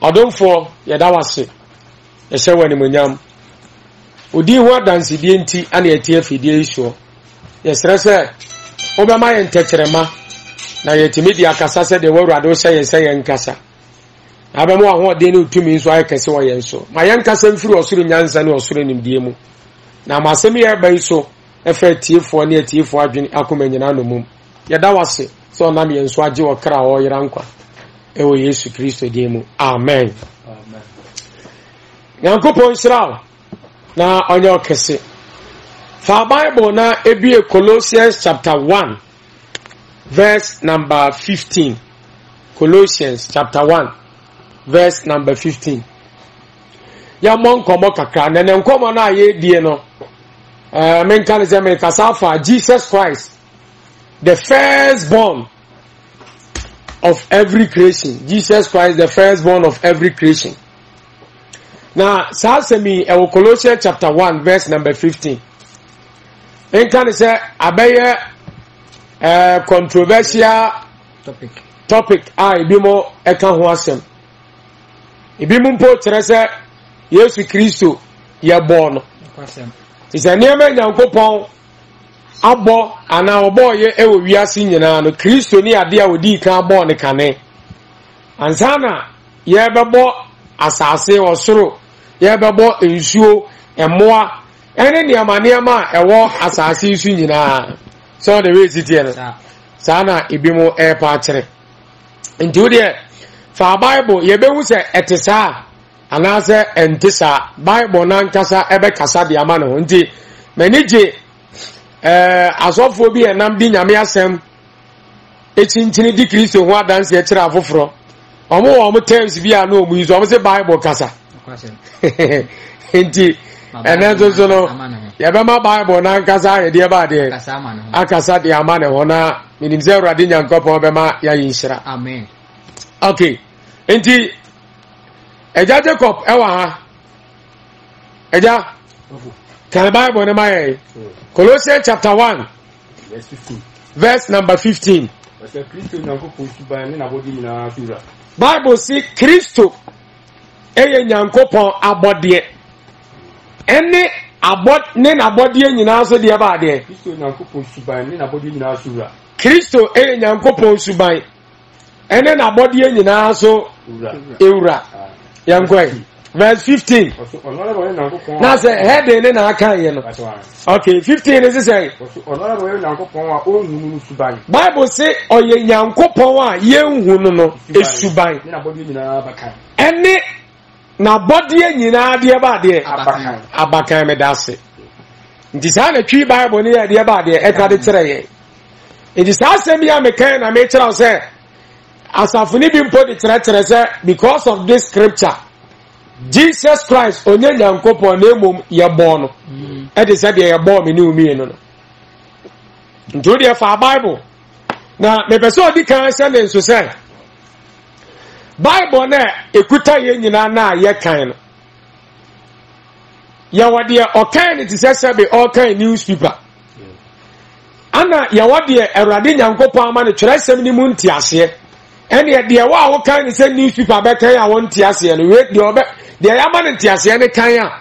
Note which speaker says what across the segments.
Speaker 1: Odomfo yeda wase ehye wani munyam odi ho adansidie nti ana yetie afidie iso yesre se obema ye ntekyerema na yetimi dia kasa se de wawrado hye yenkasa abemu aho de ne utumi nso ayekese wo yenso ma yenkasa mfiri osoro nyansa ne osoro nimdie mu na masemi ye bai so efa tiefo ne tiefo adwene akomanyina no mum yeda wase so na me yenso age wo kra wo yera nkwa ewo Yesu Kristo die mu amen. Yankopon Israel na onye okese fa Bible na ebie Colossians chapter 1 verse number 15. Colossians chapter 1 verse number 15. Ya mon komo kakra na nkomo na ye die no men kan say me kasa for Jesus Christ, the firstborn of every creation. Jesus Christ, the firstborn of every creation. Now, Sasemi, Colossians chapter 1, verse number 15. In can say, Abaya controversial topic. Ibimo Ekahuasem. Ibimo po Teresa, Yesu Christo, ye born. It's a name Yankopon. Abo ana obo ye ewo wiase nyina no Kristo ni ade a odi kan abo ne kane ansana ye bebo asase osoro ye bebo ensuo emoa ene ne amaniama ewo asase isu nyina so the way it is sana ibimo e pa kire nti de fa Bible ye behu se etesa ana se entesa Bible na nkasa ebe kasa de ama no nti manije asofo bi enam di nyame asem echinchini di Kristo ho adanse e kire afoforo omo terms bi a na omu izo omo se Bible kasa enti enezo so no ya be ma Bible na nkasa ye de ba de akasa de ama ne ho na minim se Awurade Nyankopon be ma ya yinhira
Speaker 2: amen.
Speaker 1: Okay, enti eja Jacob ewa ha eja can Bible ne my Colossians chapter 1
Speaker 3: verse 15.
Speaker 1: Verse number 15. Bible say Kristo eye Nyankopon abode. Ene abod ne na abode nyina so de ba de.
Speaker 3: Kristo Nyankopon suban ne na abode nyina so wura.
Speaker 1: Kristo eye Nyankopon suban. Ene na abode nyina so ewura. Yankoi. Verse 15. Now say head in na aka ye no. Okay, 15 is say. Bible say oye Nyankopon a ye nhunu no esuban. Ene na body nyina de ba de abakan me dase. Nti sa na twi Bible ne de ba de e ka de kire ye. Nti sa asem ya me kan na me kire say asafuni bi mpo de kire say because of this scripture Jesus Christ onye Nyankopon na emom ye born no e de say de ye born me ni umi no nto de fa Bible na me pese odi kan say ne nso say Bible na ekuta ye nyina na ye kan no ya wode o kan it say be all kind newspaper ana ya wode Awurade Nyankopon ama ne twere sem ni mu ntiase ene de wa wo kan say newspaper be kan ya wo ntiase no we de obe de ya ma ntiase ne kan ya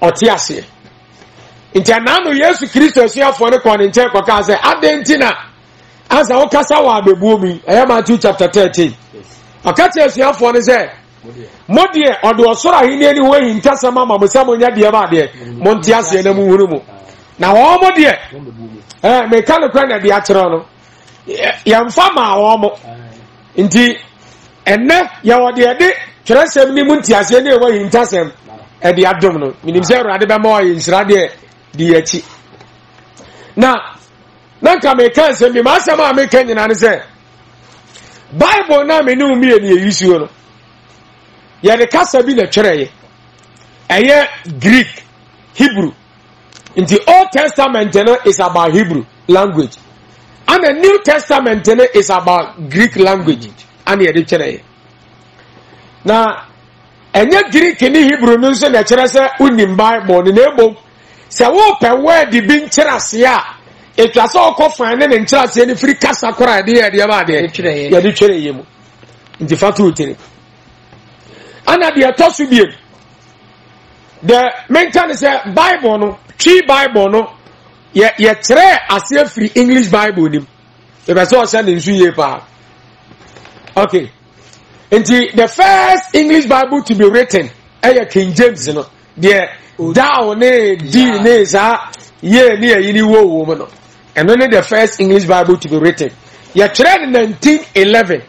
Speaker 1: otiase intanano Yesu Kristo asiafo ne ko ne nche ko ka say adentina asa wo kasa wa bebuo mi Matthew chapter 13 akati asiafo ne say modie odo osoro ahini ani wo hintasa mama musamo nya de ba de mo ntiase na mu huru mu na wo modie me kan ko na de akyero no ya mfa ma wo mo nti enne ya wode de tresem ni muntiase ne wa hintasem e de adom no minim se Awurade be ma wa yinsira de yachi na ka me kan se mi ma asema me kan nyina ne se Bible na me ni umi e ne yisuo no ya de kasa bi na twereye eye Greek Hebrew in the Old Testament is about Hebrew language and the New Testament is about Greek language and the twereye na enye Greek ni Hebrew no so na kire se unim Bible ni na se wo pe word bi nkyerase a etwa se okofan ne nkyerase ni free kasa kora de ye ba de ya de twereye mu nti fatu utire ana de etoso biem the mention is a Bible no tree Bible no ye kire ase free English Bible nim e be so say nsu ye pa. Okay, and the first English Bible to be written King James no the down D ne sa ye ne yini wo no and only the first English Bible to be written ye kire in 1911.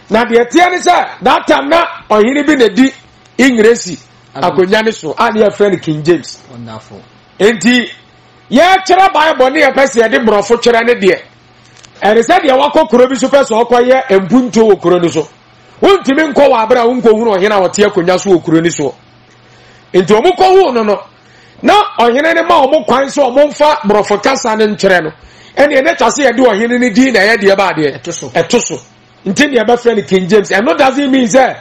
Speaker 1: Now the theory say that time na ohini bi na di English akonya ne so and your friend King James.
Speaker 2: Wonderful.
Speaker 1: Enti ye kire Bible ne ye pese ye de brofo kire ne de and said ye wako kuro bi so pese okoye empunto wo kuro ni so wontimi nko wa abra wonko hunu ohina wote akonya so wo kuro ni so enti omukọ hu no na ohina ne ma omukwan so omumfa brofo kasa ne nkire no ene ne twase ye de ohina ne di na ye de ba de etoso enti ne ba friend King James and no doesn't mean say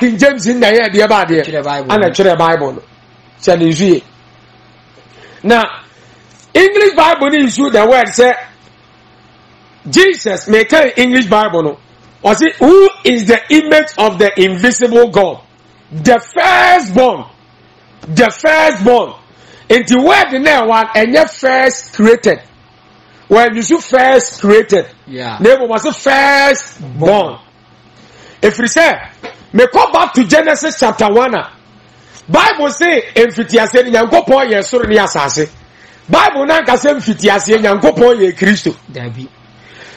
Speaker 1: King James in na ye de ba de ana kire Bible no say ne nsuye na English Bible ni issue the word say Jesus make an English Bible no or say who is the image of the invisible God, the firstborn into word now one and yet first created when you see first created name was first born. If we say me come back to Genesis chapter 1 Bible say emfitiase nyankopon ye soro ne asase Bible na nka say emfitiase nyankopon ye Kristo
Speaker 2: David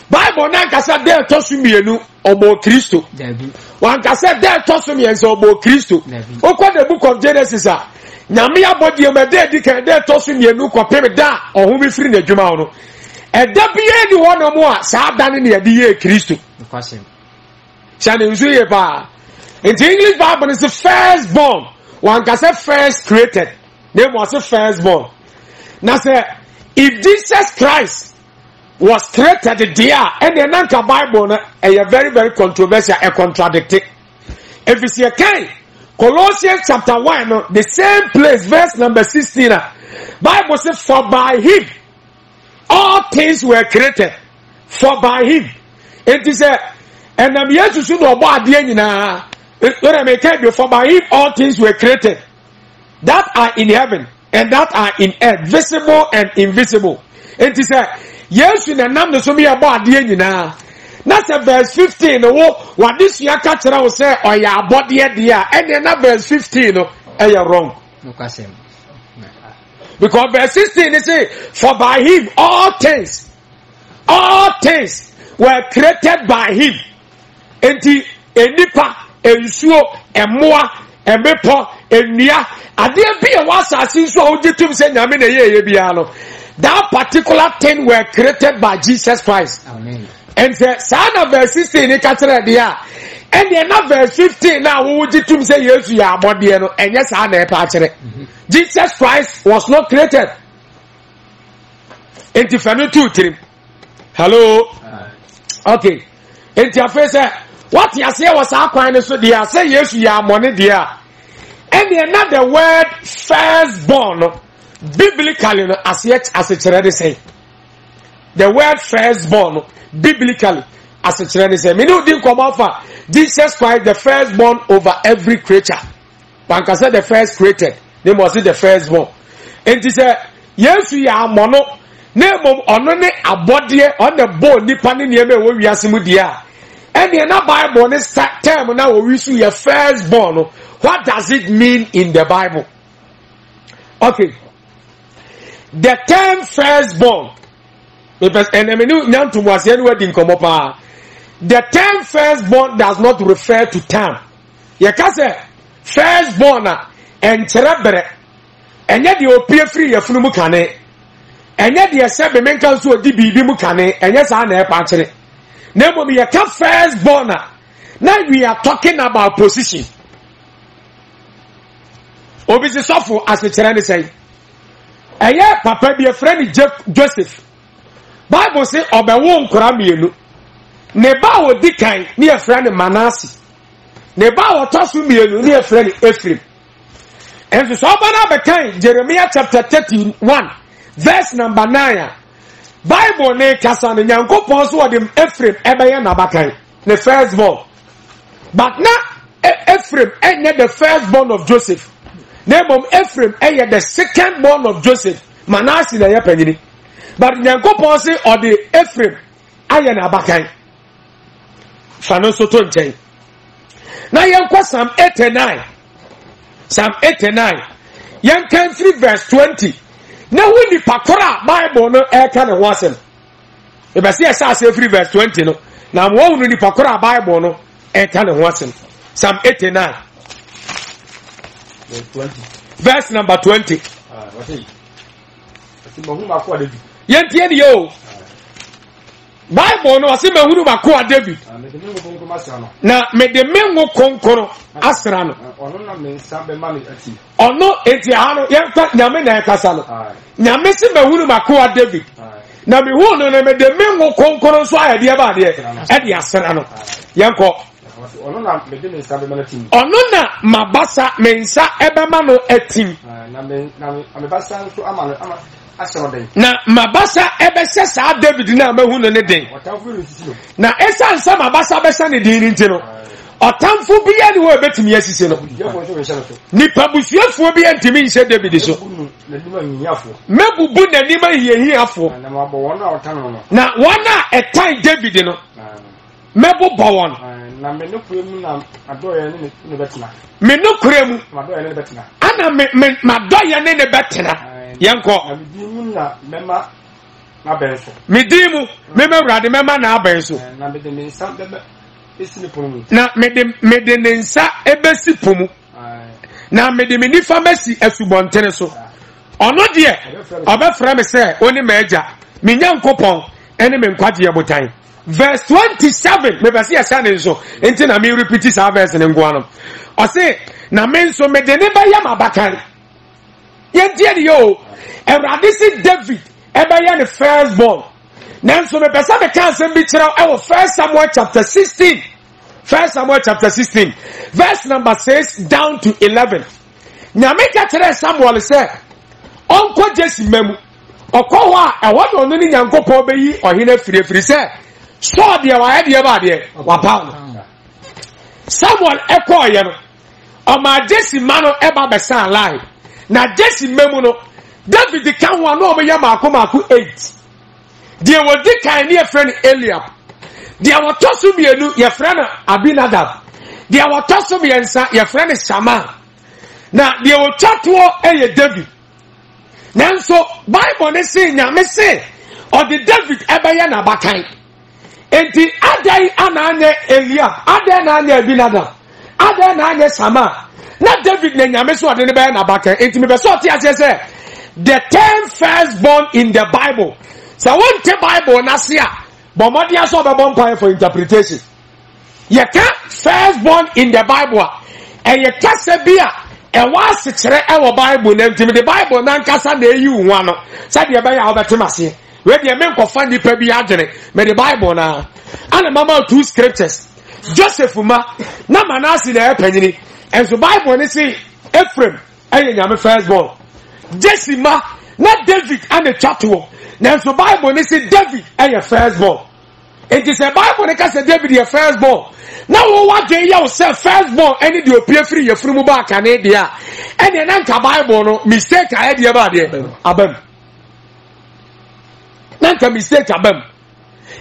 Speaker 1: Bible na nka say de tosu mienu obo Kristo
Speaker 2: David
Speaker 1: wan ka say de tosu mienso obo Kristo okwa the book of Genesis a nyame abodi ma de di kan de tosu mienu ko pem da ohun bi firi na dwuma no e da bie ni wono mo a saa da ne ye di ye Kristo
Speaker 2: kwasem
Speaker 1: chane nzu ye pa in the English Bible is the firstborn. One can say first created. Name was the firstborn. Now say if Jesus Christ was created there, and the Nanka Bible a very very controversial and contradictory. If you see a kind Colossians chapter 1, the same place, verse number 16. Bible says, for by him all things were created. For by him. It is a and I'm here to see no bad na. When I make it, for by him all things were created that are in heaven and that are in earth, visible and invisible. It is a yes in a number so me about the na. That's a verse 15. What this year catcher will say, or your body at the year, and then verse 15, you're wrong. Because verse 16 they say, for by him all things were created by him. And the enipa ensuo emoa emepo enua ade bi e wasase so ojetum se nyame na ye bia no that particular thing were created by Jesus Christ.
Speaker 2: Amen.
Speaker 1: And the son of verse 16 ni katere dia and the na verse 15 na wo ojetum se Yesu ya abode no enye sa na e pa kire. Jesus Christ was not created. Enti fami 2-3. Hello. Okay. Enti afese what you say was our kind so they are say yes you are money there. And another word firstborn biblically as yet as it's already say. The word firstborn biblically as it's already say. Me no didn't come off Jesus Christ the firstborn over every creature. But I said the first created. They must be the firstborn. And he said yes you are mono name on a body on the bone depending on where we are simudia. And the Bible this term now we see a firstborn. What does it mean in the Bible? Okay. The term firstborn. The term firstborn does not refer to term. You can say firstborn and cerebre. And yet you appear free of Numukane. And yet you said the men can so deep Mukane. And yes, I never actually. Now we are firstborn. Now we are talking about position. Obviously, suffer as the Chinese say. And yeah, Papa be a friend Joseph. Bible say obe won kora mienu. Neba wo dikan ni a friend Manasseh. Neba wo tosu mienu ni a friend Ephraim. And so oba be kan Jeremiah chapter 31 verse number 9. Bible ne kasa ne Nyankopon so dem Ephraim ebeye nabakan the firstborn. But now Ephraim ain't the firstborn of Joseph. Name of Ephraim ain't the secondborn of Joseph. Manasseh na yapanyini. But Nyankopon say or the Ephraim aye na abakan. Fano soto nchen. Na yenkwa Psalm 89. Psalm 89. Yenkan 3 verse 20. Na wini pakora Bible no eka ne ho asem. E be say esa 3 verse 20 no. Na mo wonu ni pakora Bible no eka ne ho asem. Psalm 89.
Speaker 3: Verse 20.
Speaker 1: Verse number 20.
Speaker 3: What is it? Mahu makwa David.
Speaker 1: Yentie ni yo. Bible no ase mahuru makwa David. Na me de menwo konkoro asra no.
Speaker 3: Ono na me nsambe ma me ati.
Speaker 1: Ono enti ha no yenka nyame na ekasa no. Nyame se mahuru makwa David. Na me hu no me de menwo konkoro so ayade ba de. E de asra no. Yenko.
Speaker 3: Ono na me de nsambe ma ati.
Speaker 1: Ono na mabasa mensa ebema no atim.
Speaker 3: Na me basa so ama
Speaker 1: na mabasa ebese sa David na mahu no ne den na esa nsa mabasa besa ne din nti no otamfo bia ne wo betimi asisi no nipa busuafo bia ntimi nse David so mebubu nanim ahiahiafo na wana etan David no mebu bawon
Speaker 3: na me no kuremu na adoye ne betena
Speaker 1: me no kuremu
Speaker 3: adoye ne betena
Speaker 1: ana me madoye ne betena yanko
Speaker 3: na mema na benso
Speaker 1: medimu mema urade mema na abenso
Speaker 3: na me de nsa bebe esini pomu
Speaker 1: na me de nsa ebesi pomu na me de nifa mesi asubontere so ono de obefra me se oni maja me nyankopon ene me nkwaje botan verse 27 me basi asane nso enti na me repeat sa verse ne ngwa no o se na me nso me de ne ba ya mabakan yentie yo Erade si David ebeye ne firstborn. Nanso me pesa me kan sem bi kira e wo 1 Samuel chapter 16. 1 Samuel chapter 16 verse number 6 down to 11. Nyame ka kire Samuel say onko Jesse memu. Okwo ho a ewo do no ni Nyankopon beyi ohene firefiri say so de wa de ba de wa pa. Samuel ekoye no o ma Jesse mano eba be san line. Na Jesse memu no David can one over Yamaku 8. There was the kind of friend Eliab. There were Tossum your friend Abinadab. There were Tossum your friend Shammah. Now there were Chatuo and David. Now so Bible is saying, I say, or the David Ebayana Bakai. And the Adai Ananya Eliab, Adananya Abinadab, Adananya Shammah. Not David Nyameso and the Bakai. And to me, I say, the 10 firstborn in the Bible. So I want the Bible nasia, but what you saw the bonfire for interpretation. You can't firstborn in the Bible, and you can't say beer. And once it's our Bible, name to me the Bible, Nankasa de you one. Said you buy our Timasi. Where the men can find the Pebi Adjane, may the Bible now. And a mama 2 scriptures. Joseph Uma, Namanasi the penny, and the Bible is say Ephraim, and I'm a firstborn. Jesse ma not David and the chatuo. Now the Bible is say David and your firstborn. It is a Bible that says David your firstborn. Now what do you say firstborn? Any do appear free your from back and idea. And then anka Bible no mistake I had about there. Abem. Nanka mistake abem.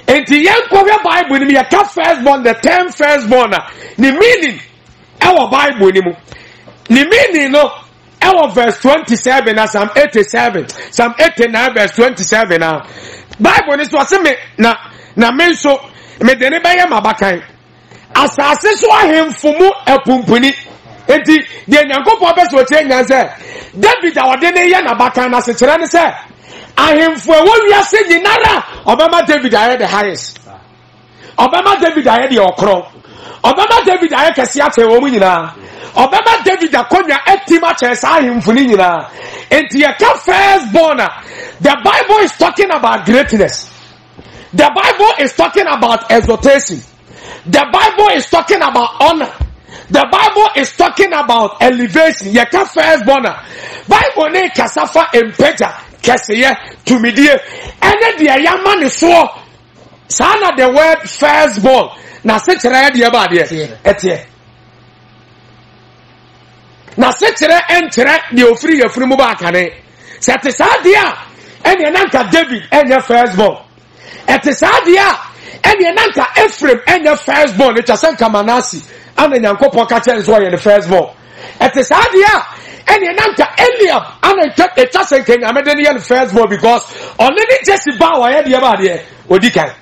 Speaker 1: And the young Bible in me a firstborn, the 10 firstborn. The meaning our Bible ni mu. The meaning no. Our verse 27 and Psalm 87, Psalm 89 verse 27 now. Bible is what me na me so me de ne ba ya mabakan. Asase so ahemfo mu epumpuni. Enti de Nyankopon be so che say David awode ne ya na bakan na se kire ne say ahemfo e wo wiase nyinara obama David aye the highest. Obama David aye the okro. Obama David aye kese afa wo mu nyina. Obama David akonya etima chesa himfuni nyina. Enti ye ka firstborn. The Bible is talking about greatness. The Bible is talking about exaltation. The Bible is talking about honor. The Bible is talking about elevation. Ye ka firstborn. Bible ne kasafa empeja keseye tumidie. Ene de yama ne so. Sana the word firstborn. Na se kire de ba de. Etie. na sekyere enkyere de ofiri yafunu mu ba kane se te saade a ene nanka David enye firstborn ete saade a ene nanka Ephraim enye firstborn it asanka Manase ana Nyankopon ka kye nso ye the firstborn ete saade a ene nanka Eliab ana it asanka Nyamede ne ye the firstborn because only Jesse ba wa ye de ba de odikan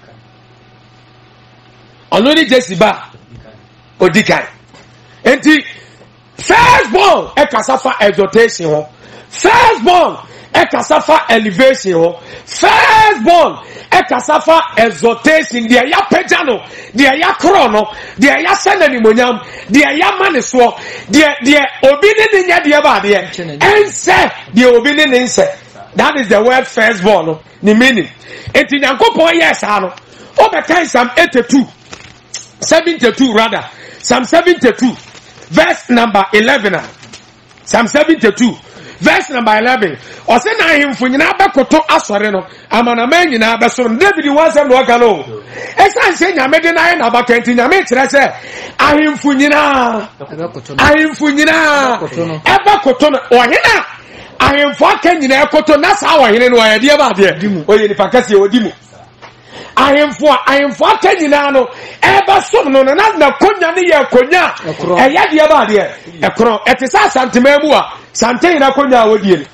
Speaker 1: only Jesse ba odikan enti firstborn ekasafa exhortation ho firstborn ekasafa elevation ho firstborn ekasafa exhortation de ya pejano de ya krono de ya sanani monyam de ya maneso de obi ne nya de ba de ense de obi ne nse that is the word firstborn ni meaning enti Nyankopon yes ha no obekan Psalm 72 rather Psalm 72 verse number 11 Psalm 72 verse number 11 o se na himfo nyina abekoto asore no amana man nyina abeso David wansem no ka no esan se Nyamede na na abakanti Nyame kire se ahimfo nyina abekoto no ohena ahimfo aka nyina ekoto na sa ohene no ya de ba de oye ni pakase odimu ahemfo aka nyina no eba som no na konya ne ye konya eya de ba de ekro etisa santememu a sante na konya wodie ni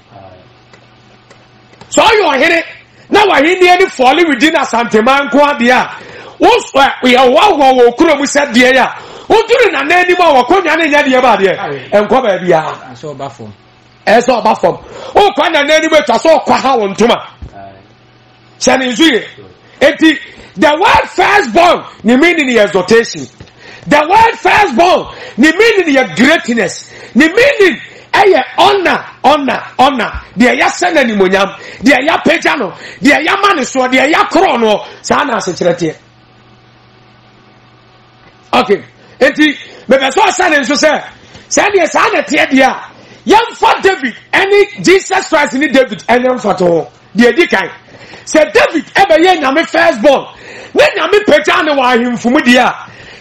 Speaker 1: so yo here na wa hini ni fall within asanteman ko ade a wo ya wo kuro mu sade ya oduru na nani ma wo konya ne nya de ba de enko ba bia so ba fom o kwa na nani be twa so kwa ha wo ntoma chani zuye eti the word firstborn ni meaning the exaltation. The word firstborn ni meaning the greatness. Ni meaning honor. The ya sena ni monyam. The ya pejano. The ya maneso. The ya krono. Sana se chirete. Okay. Eti me so sana nso se. Sana tie dia. Yam for David. Any Jesus Christ ni David. Any for to. The dikai. Say David ebe ye Nyame firstborn. When Nyame pejano wa himfumu dia.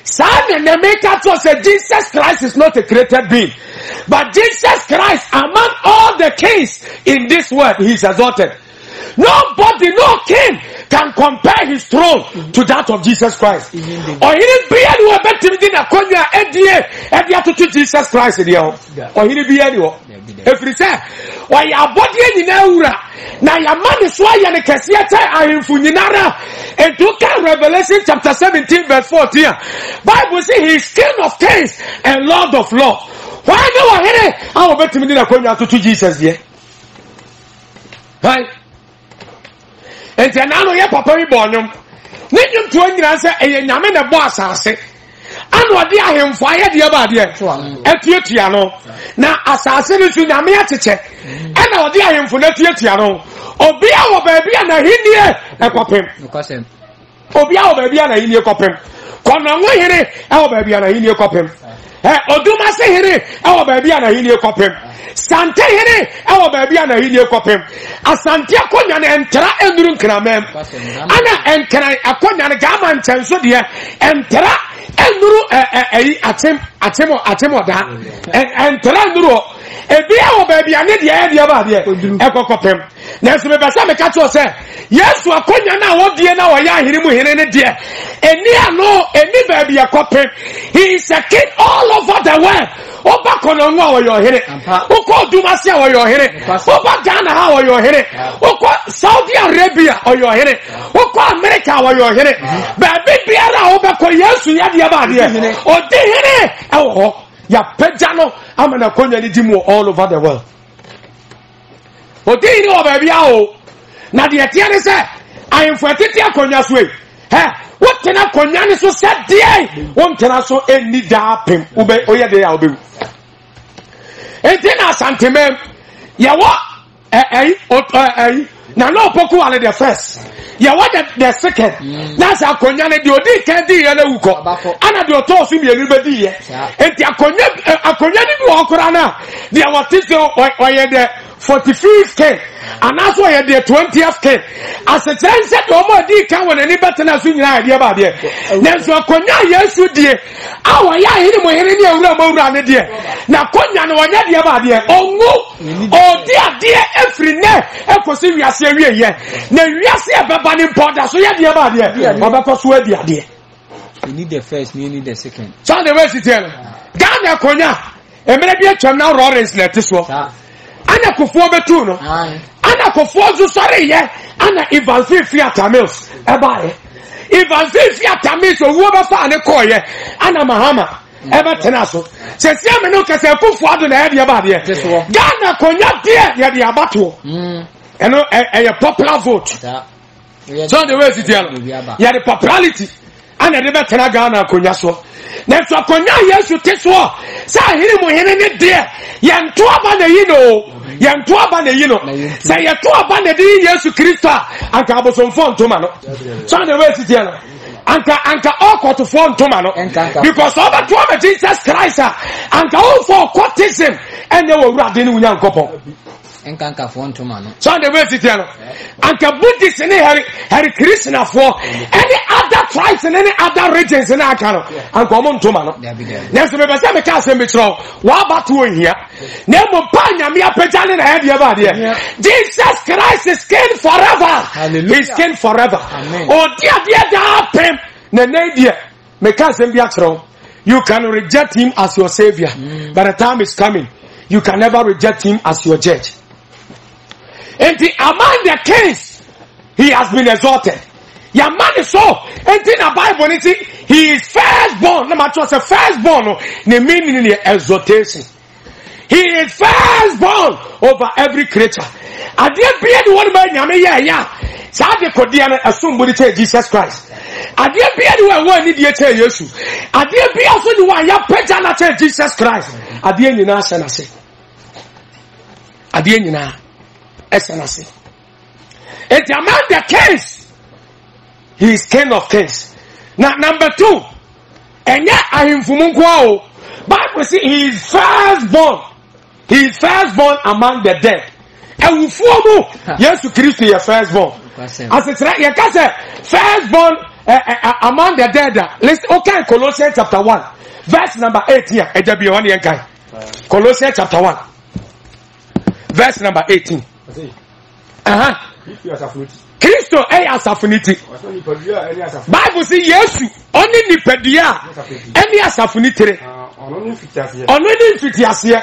Speaker 1: Son na make to say Jesus Christ is not a created being. But Jesus Christ among all the kings in this world he is exalted. Nobody, no king can compare his throne to that of Jesus Christ. Or he didn't be anywhere better than a konya edia to Jesus Christ there. Or he didn't be anywhere. If he say, why your body in ura na your man is why you can see and look at Revelation chapter 17 verse 14. Bible says he is King of kings and Lord of lords. Why no one here? I will bet him in a konya to Jesus there. Right? And then now you papa we born him. Need you to answer a Nyame na boss ase. And what they are him fire the about there. Etiano. Now assassin to Nyame acheche. And what they are him for Etiano. Obia o baby and a hinie e kopem. Obia o baby and a hinie kopem. Kono ngo here e o baby and a hinie kopem. Oduma se here e o baby and a hinie kopem. Sante here ewo baby ana hini ekopem asante akonya na entra enuru nkramem ana enkran akonya na gama nchenso de entra enuru atemo da entra enuru ebi ewo baby ane de ba de ekokopem na so me besa me ka to se Yesu akonya na wodie na wo ya ahiri mu hene ne de eni ano eni baby ekopem he is a king all over the world. Oba kono nwa wo yo here. Oko Dumasi wo yo here. Oba Ghana ha wo yo here. Oko Saudi Arabia wo yo here. Oko America wo yo here. Ba bibiara oba ko Yesu ya de ba de. O de here e wo ya pejano amana konya ni dimu all over the world. O de ni o ba bia o. Na de tie ne se ayemfo tete akonya so e. What can I konya so said dey? One can so any da pem. Ube oye de ya obe. Enti na santemem ya wa na no poku ale the first ya wa the second na sa konya ne de odi kan di ya na wuko ana de oto so mi enu be di ye enti akonya ni bi okora na de wa tise oye de 45th king and that's why the 20th king as a chance that omo di kan won ani betena so nyina ade ba de na so akonya Yesu die awa ya hiri mo hiri ne awura ne de na konya no wonya de ba de onwu odi ade efri ne ekosi wiase awie ye na wiase ebeba ne importa so ya de ba de obekoso adi ade.
Speaker 2: You need the first, you need the second.
Speaker 1: So the way it tell Ghana konya emere bi atwam na Lawrence let so ana kofo betu no ana kofo zo sore ye ana Ivan Fifia Tamils ebae Ivan Fifia Tamils owo be fa ne koye ana Mahama eba tena so se sia me no kase kofo ado na ye de ba de Ghana konya de ye de abato eno a popular vote. So the way it tell ya the popularity ana de betena Ghana konya so na so konya Yesu teso sa hiri mo hene ne de yanto aba na yino sa yato aba na de Yesu Kristo anka abosomfo ntoma no. So the way it tell anka okot fo ntoma no because oba to aba Jesus Christ anka o for cotism ene wo wurade ne unyankopon
Speaker 2: enkanka fo ntoma no.
Speaker 1: So the way it tell anka Buddhist ne hari Krishna for any other tribes and any other regions in Akano and common to man. Next to me, I can't say what about two here? Nemo Panya, me a pejan in a head about here. Jesus Christ is king forever. He's king forever. Oh, dear, pen, Nadia, me can't say you can reject him as your savior, but the time is coming. You can never reject him as your judge. And among the kings, he has been exalted. Your man is so, and in the Bible, he is firstborn. No matter what's a firstborn, the meaning in the exaltation. He is firstborn over every creature. I didn't be the one man, yeah. So I did assume what it is Jesus Christ. I didn't be the one need to tell you. I didn't be also the one, yeah, better Jesus Christ. I didn't know, I didn't know, SNC. It's among the kings. He is king of kings. Now, number 2, and yet I am from Munkwao. Bible says he is firstborn. He is firstborn among the dead. And we form yes to Christ is firstborn. As it's right, you can say firstborn among the dead. Let's okay, Colossians chapter 1, verse number 8 here. Colossians chapter 1, verse number 18. Kristo asafuniti. Bible say Yesu oni nipadua eni asafunitire. Ono ni fitiase.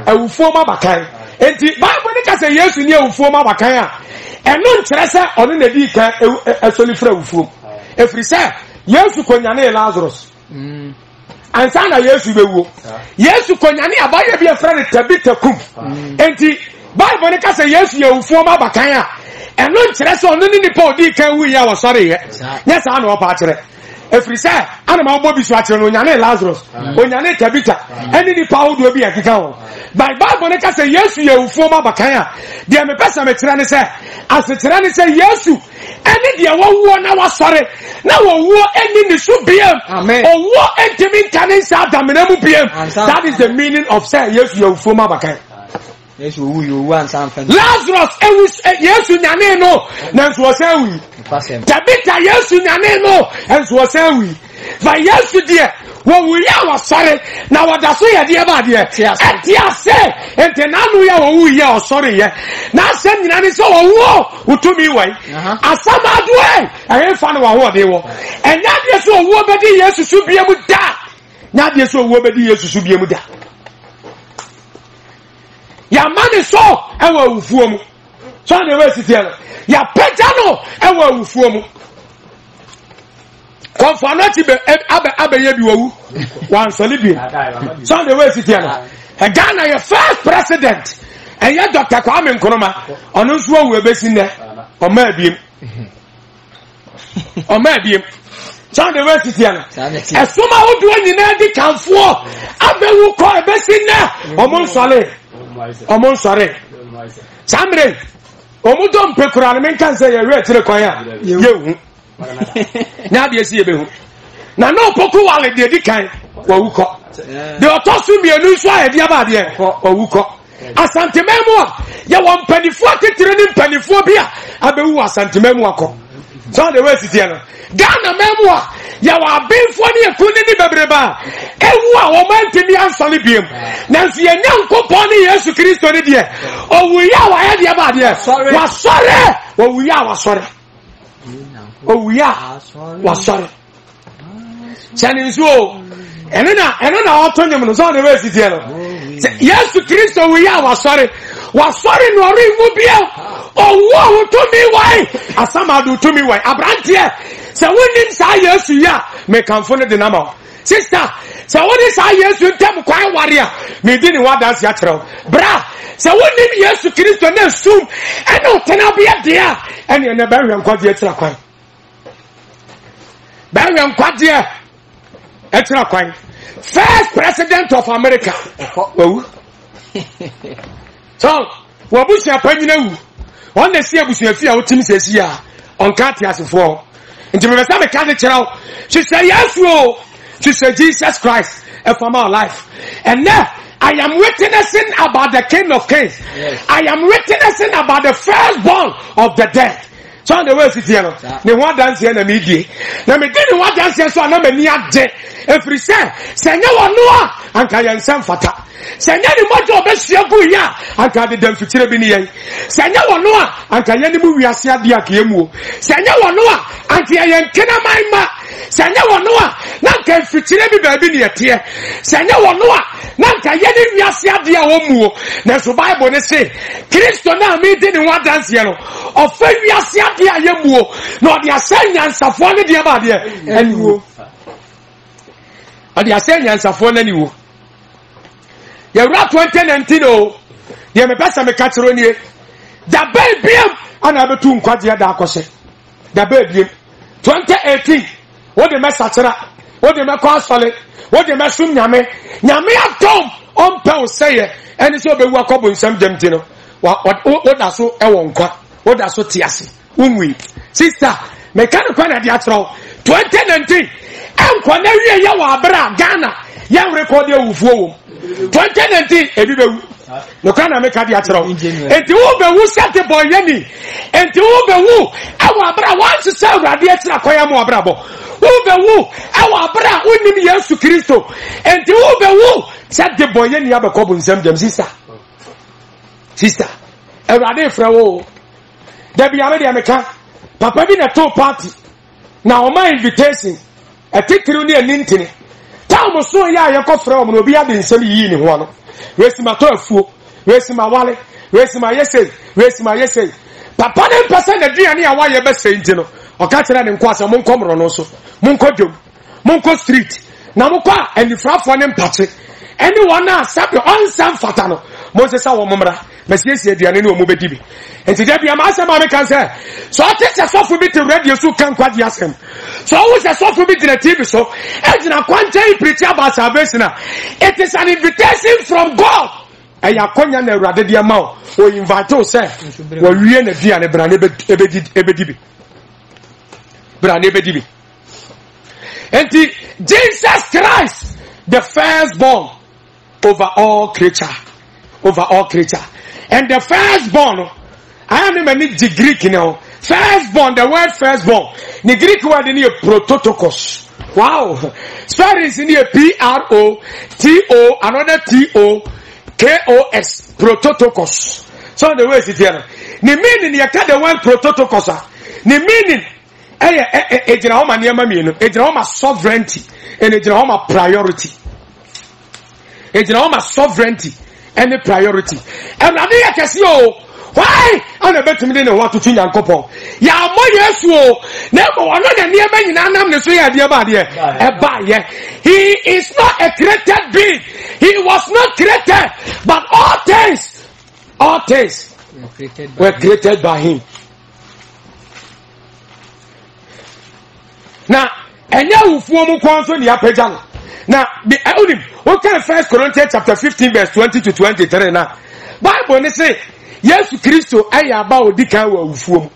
Speaker 1: Awufo mabakan. Enti Bible ni ka say Yesu ni awufo mabakan a. Eno nkyere se ono na di kan asolifra awufo. Efri se Yesu konyane Lazarus. Ansa na Yesu bewuo. Yesu konyane abaye bi efra ne Tabita kum. Enti Bible ni ka say Yesu ye awufo mabakan a. And no interest on any podi can we are sorry. Yes, I know about it. If we say, animal bobby swatcher, Onyane Lazarus, Onyane Tabita, any power will be a cacao. By Bible, say yes, you former Bacaya. Dear me person, a tyranny say, as the tyranny say yes, you. Any dear one hour sorry. Now a war ending the should be amen. Or war ending canning Sadaminamu PM. That is the meaning of say yes, you former Bacaya.
Speaker 2: Yes, you want something.
Speaker 1: Lazarus, yes, you know, and so say we. Tabitha, yes, you know, and so say we. But yes, you dear, when we are sorry, now what I say, dear, my dear, yes, say, and then we are sorry, now send me so a war who to me way. As some other way, I ain't found what they were. And now there's so woman, yes, you should be able to die. Now there's so woman, yes, you should be able to die. Ya man is so ewa ufuomu. So the way it tell. Ya petano ewa ufuomu. Konfanati be abe ye biwu. Wan solibi. So the way it tell. And Ghana your first president. And ya Dr. Kwame Nkrumah onu so we be sin there. O ma biem. O ma biem. So the way it tell. Esuma oduo nyina di kanfo abewu ko e be sin there. Omo nsole. Omon sore samre omudom pekura me kan say ye retire kwan a yehu na de esi yebehu na no poku wale de di kan wa wuko de otosu mienu so a de aba de wa wuko asantememu a ya won panifo atetire ni panifo bi a abewu asantememu akọ so the way sit here no Ghana memu a ya wa benfo ne ekuni ni bebreba ewu a wo mantimi ansole biem nanso ye nyankopon ne Yesu Kristo ne de owuya wa ya de ba de wa sore owuya wa sore owuya wa sore chani nso enena otonyem no so the way sit here no Yesu Kristo owuya wa sore no ri mu bia owo to mi wai asamadu to mi wai abrantie se wonim sa Yesu ya me kanfo ne de na ma sister se wonim sa Yesu ntam kwan ware a me di ni wadanse a kyerɛw bra se wonim Yesu Kristo na sum ene otena bia de a ene ne ba hwe nkwade a kyerɛ kwan ba hwe nkwade a kyerɛ kwan first president of America wawu so wabusi apanyina wu on the see abusu afi a wotim sesi a on ka te asefo nti me besa me ka de kyerɛw she say yes o she say Jesus Christ from our life and now I am witnessing about the King of Kings. Yes. I am witnessing about the firstborn of the dead. So the way sit here no ne ho dance here na me die na me di ne ho dance here so na me ni ade efiri se nya wono a anka ye nsem fata se nya ni mojo obehia gu ya anka de dam fikire bi ni yen se nya wono a anka ye ni mu wiase ade aka emu se nya wono a anka ye nkena manma se nya wono a na anka fikire bi ba bi ni ete se nya wono a na anka ye ni wiase ade a wo mu na so Bible ne say Kristo na me di ne ho dance here no ofa wiase ade a ye mu na ode asanya nsafo ne de ba de aniwo ade asanya nsafo na niwo ya ra 2019 o ye me pesa me katero nie da babyem ana betu nkwade da akose da babyem 2018 wo de mesachera wo de me kwa sole wo de me sum nyame atom on pe o seye eni so bewu akobo nsam demti no wo da so e wo nkwa wo da so tiase unwi sister me kan kwa na dia tro 2019 ankwa na wie ya wa abra Ghana ya record e wufuo wo 2019 ebi bewu no kana me ka dia tro enti wo bewu sate boy yani enti wo bewu awa abra once say urade e tira koya mo abra bo wo bewu awa abra onim Yesu Kristo enti wo bewu sate boy yani abekobu nsem dem sister urade fra wo da bi ame dia meka papa bi na to party na o ma invitation atikiru ni anintini tawo so ya yakofra o no obi ade nsem yi ni ho no resima to afuo resima wale resima yese papa ne pesa na duane a waye be senti no o ka kire ne nkwase mo nkomro no so mo nkodwom mo nko street na mo kwa anifrafo ne mpache anyone na sabe on sam fata no mo se sa wo momra mesiesie aduane ne o mo bedi bi enti da bia ma asem ma me kan se so atese sofo bi te radio so kan kwade asem so wo se sofo bi te TV so ejina kwanta preach about salvation. It is an invitation from God. Eya konya na urade dia ma o invite o say wo wie na dia ne brane ebedi bi enti Jesus Christ the firstborn over all creature and the firstborn I am many Greek now firstborn the word firstborn the Greek word in prototokos. Wow, spelling is in here PROTO another TOKOS prototokos. So the way is here. The meaning you can the word prototokos. The meaning ejina homa niema mienu ejina homa sovereignty and ejina homa priority. Ejina homa sovereignty and priority. And I need to see you. Why? I'm about to mean what to change and couple. Ya mo Yesu o. Never one of the near men in Anam the say idea about here. He is not a created being. He was not created, but all things were created by him. Now, and now ufuomu kwanso ni apejano. Now, the Unim, what can 1 Corinthians chapter 15 verse 20 to 23 now? Bible say Yesu Kristo aya aba odika wa awufuom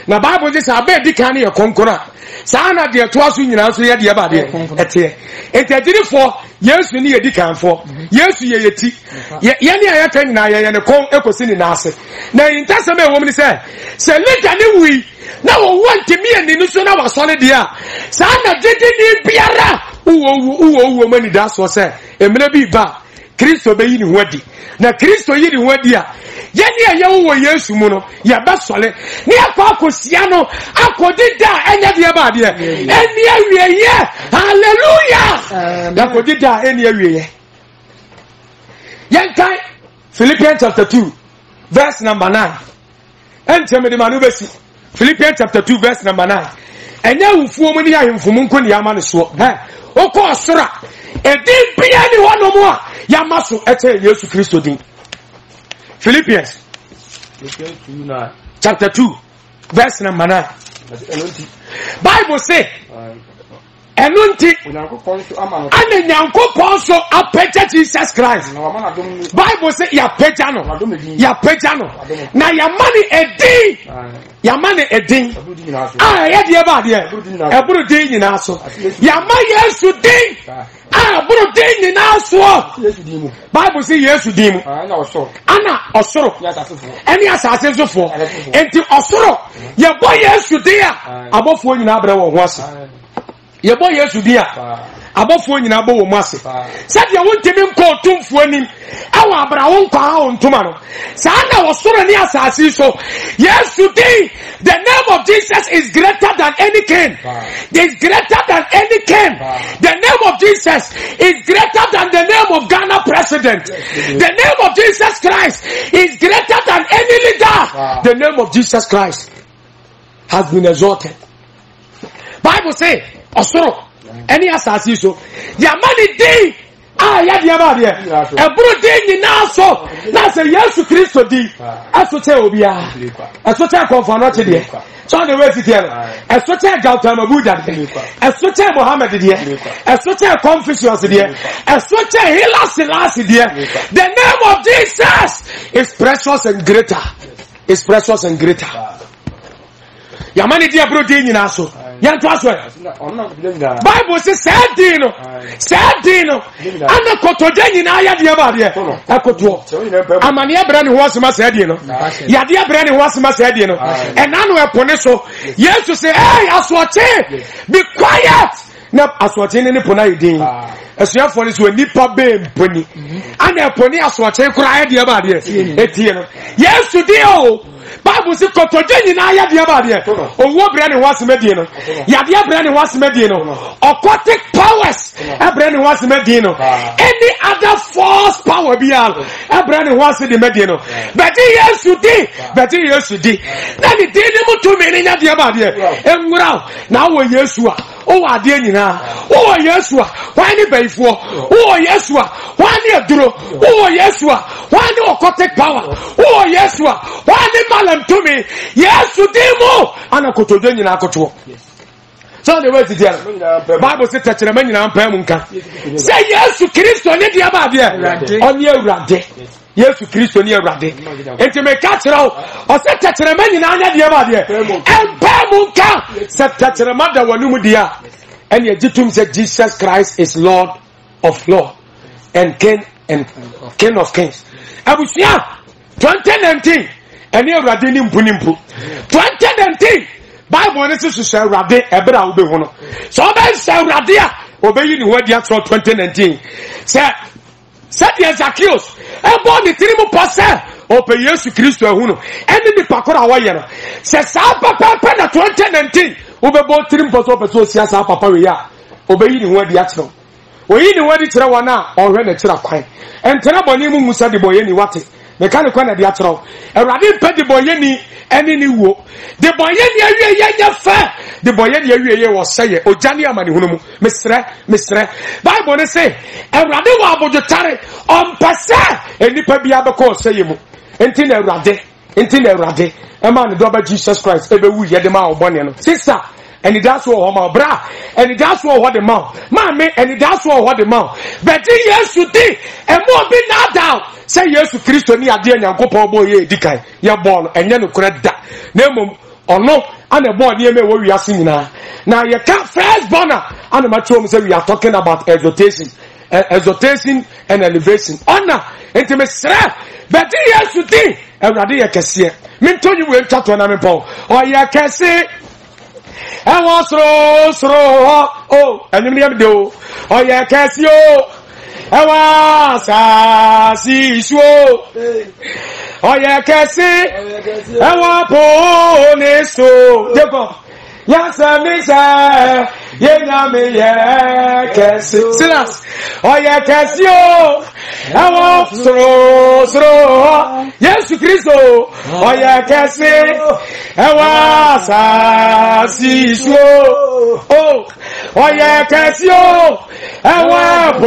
Speaker 1: na Bible say aba edika na ye konkona saa na de to aso nyina so ye de ba de ete entagirifo Yesu ni edikanfo Yesu ye yeti ye ne ayaka nyina ye ne kon ekosi ni na ase na intasem e wom ni se leader ne wi na wo want me ani no so na wasole de a saa na dede ni biara uwo mani da so se emre bi ba Kristo be yi ni ho adi na Kristo yi ni ho adi a ye ne ye wo Yesu mu no ya ba sole ne akosia no akodida enya de ba de eni awieye hallelujah ya kodida eni awieye yankai Philippians chapter 2 verse number 9 ente me de manu besi Philippians chapter 2 verse number 9 enya wufuo mu ni ahemfo mu nkoni ama ne so oko osora edin bia ni wono mu a ya maso ete Yesu Kristo din Philippians chapter 2 verse number 9 Bible say enunti ane nyankopon so apeja Jesus Christ Bible say ya peja no na ya mani edin ya de ba de eburu din nyina so ya ma Yesu din buru din nyina so Bible say Yesu din mu ana osoro eni asase zofo enti osoro ye boy Yesu din a abofo nyina abra wo ho ase ye boy Yesu dia abofo nyina bo wo mu ase said ye wontimi nko tumfo anim awa abra wo nkwa ha ontuma no sa na wo soro ni asase so Yesu di the name of Jesus is greater than any king is greater than any king the name of Jesus is greater than the name of Ghana president the name of Jesus Christ is greater than any leader the name of Jesus Christ has been exalted Bible say osoro any asasi so ya mani dey ya dia ba de eburu dey nyina so na say Yesu Kristo di asote obia asote konfano che de so the way it here asote Gautama Buddha de asote Muhammad de asote Confucius de asote Haile Selassie de the name of Jesus is precious and greater ya mani dia bro dey nyina so yan to aso Bible says say no ana kotoje nyina ya de ba de akoto amane ebra ne ho asema say de no ya de ebra ne ho asema say de no enanu epone so Jesus say hey asoche be quiet na asoche ne pona yedin asuafo ne so nipa be mponi ana epone asoche kura ya de ba de etie no Jesus dey o Bible says kotoje nyina ya de ba de owo bra ne ho asema de no ya de bra ne ho asema de no occultic powers ebra ne ho asema de no any other false power be all ebra ne ho asema de me de no but Yesu di na ni de ni mutu me ne nya de ba de enwura na wo Yesu a o wa de nyina o Yesu a why ni baifo o Yesu a why ni aduro o Yesu a why ni occultic power o Yesu a why ni malam to me Yesu demo ana kotoje nyina akoto so the way to there Bible say tachere ma nyina ampa mu nka say Yesu Kristo ne dia ba de oni awurade Yesu Kristo ni awurade enti me ka kire o say tachere ma nyina anya dia ba de ampa mu nka say tachere ma da wonu mu dia and ye jitum say Jesus Christ is Lord of Lords and King of Kings abusia 2019 eni awurade ni mpunimpu 2019 Bible ne se so awurade ebra wo be ho no so be se awurade a obeyi ni ho dia 2019 se dia Zacchaeus ebo ni tirimu pose ope Yesu Kristo ehu no eni ni pakora wo ye no se sa papa na 2019 obebo tirimu pose ope so sia sa papa we ya obeyi ni ho dia kiro oyi ni ho di kire wona ohwe na kira kwan entena boni mu musa de boye ni wate mekane kwa na dia kiro awurade pe de boye ni eni ni wo de boye ni awie ye fa de boye ni awie ye wo seye ojani amani hunu mu mesre Bible ne say awurade wo abodotare ompese enipa bia be ko seye mu enti na awurade ema ne do ba Jesus Christ ebe wu ye de ma obone no sister and that's what bra, and that's what the mouth, mammy, and that's what the mouth. But yes, you did, and more be not down. Say yes to Christo ni adi and Yanko boy, Dikai, you're born, and then you correct that. Name or no, and a boy near me where we are singing now. Now you can't first borner, and my children say we are talking about exhortation and elevation. Honor, intimacy, but yes, you did, and Radia can see it. Me told you we'll chat to an ample. Oh, yeah, can see. I was throw. Oh, and you never do. Oh, yeah, can see. I was see. Oh, yeah, can see. I was born so. Yes, Silas. Oh, yeah, Cassio. I want throw. Yes, Christo. Oh, yeah, Cassio. I was see. Oh, yeah, Cassio. I want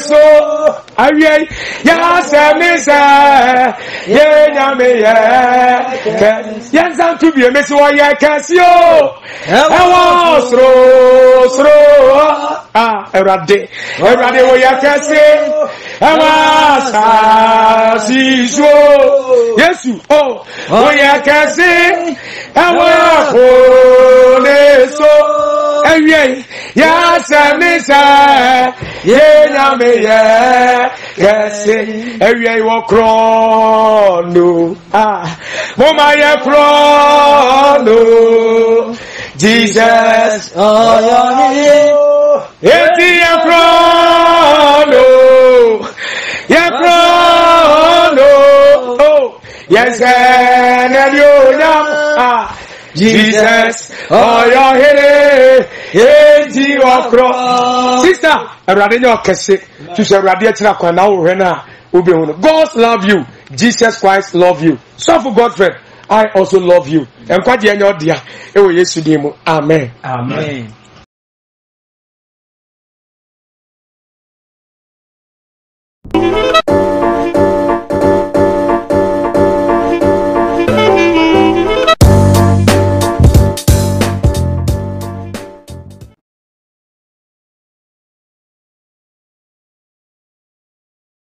Speaker 1: so. Aye, yes, yes, I'm to be a mess. Oh, yeah, Cassio. I was throw. Ah, every way I can say, I was yes, you. Oh, yeah, can say, I was so. Yes, yes, every walk no. Ah, Mama, ya no. Jesus, oh, Eti ya krono, oh, yes, and you know, Jesus, oh, your head, eti ya krono. Sister, Radinyo Kese, to say Radiatina Kwana Rena, God love you, Jesus Christ love you. So for Godfrey, I also love you. And quite your dear, it will yes to Amen. Amen.